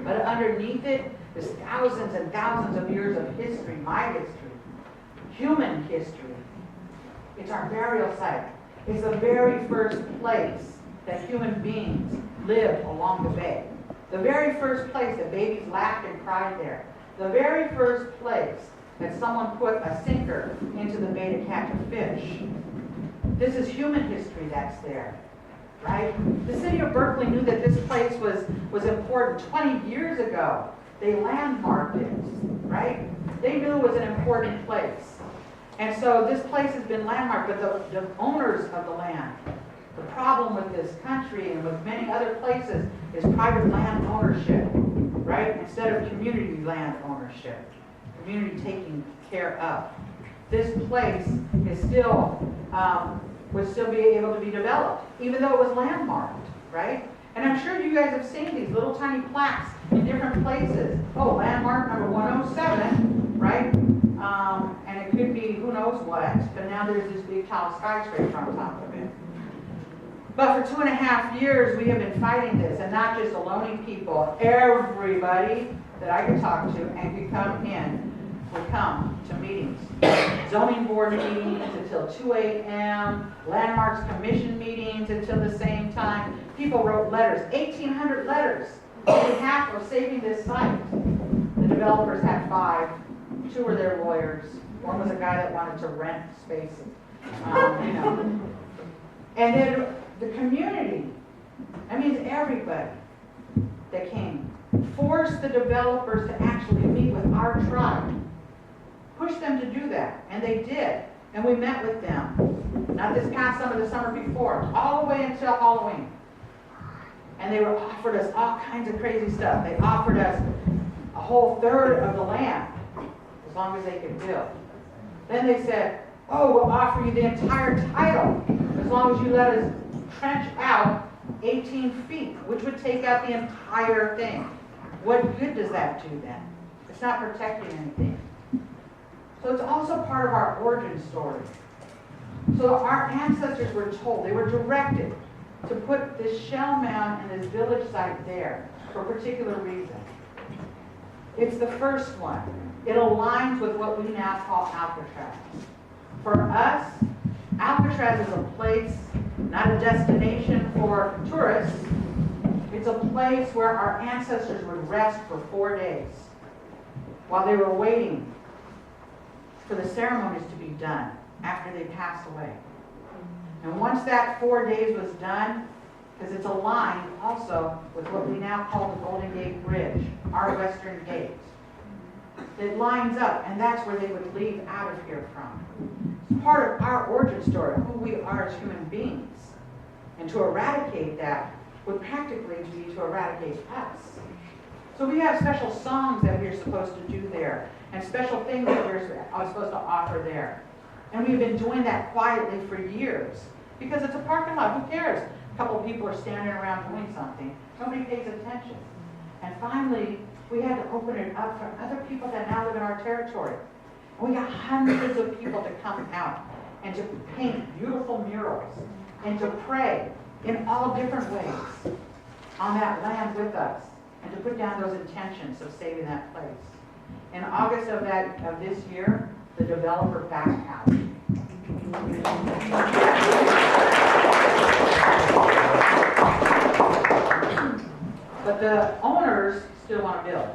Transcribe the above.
But underneath it is thousands and thousands of years of history, my history, human history. It's our burial site. It's the very first place that human beings lived along the bay. The very first place that babies laughed and cried there. The very first place that someone put a sinker into the bay to catch a fish. This is human history that's there, right? The city of Berkeley knew that this place was important 20 years ago. They landmarked it, right? They knew it was an important place. And so this place has been landmarked, but the owners of the land, the problem with this country and with many other places is private land ownership, right? Instead of community land ownership, community taking care of. This place is still, would still be able to be developed, even though it was landmarked, right? And I'm sure you guys have seen these little tiny plaques in different places. Oh, landmark number 107, right? And it could be who knows what, but now there's this big tall skyscraper on top of it. But for 2.5 years, we have been fighting this, and not just Ohlone people. Everybody that I could talk to and could come in would come to meetings. Zoning board meetings until 2 a.m., landmarks commission meetings until the same time. People wrote letters, 1,800 letters on behalf of saving this site. The developers had 5. 2 were their lawyers. 1 was a guy that wanted to rent spaces. And then the community, that means everybody that came, forced the developers to actually meet with our tribe. Pushed them to do that, and they did. And we met with them. Not this past summer, the summer before, all the way until Halloween. And they were offered us all kinds of crazy stuff. They offered us a whole third of the land, as long as they could build. Then they said, oh, we'll offer you the entire title, as long as you let us trench out 18 feet, which would take out the entire thing. What good does that do then? It's not protecting anything. So it's also part of our origin story. So our ancestors were told, they were directed to put this Shellmound and this village site there for a particular reason. It's the first one. It aligns with what we now call Alcatraz. For us, Alcatraz is a place, not a destination for tourists. It's a place where our ancestors would rest for 4 days while they were waiting for the ceremonies to be done after they passed away. And once that 4 days was done, because it's aligned also with what we now call the Golden Gate Bridge, our western gate. It lines up, and that's where they would leave out of here from. It's part of our origin story, who we are as human beings. And to eradicate that would practically be to eradicate us. So we have special songs that we're supposed to do there, and special things that we're supposed to offer there. And we've been doing that quietly for years, because it's a parking lot. Who cares? A couple of people are standing around doing something. Nobody pays attention. And finally, we had to open it up for other people that now live in our territory. And we got hundreds of people to come out and to paint beautiful murals and to pray in all different ways on that land with us and to put down those intentions of saving that place. In August of this year, the developer backed out. But the owners still want to build.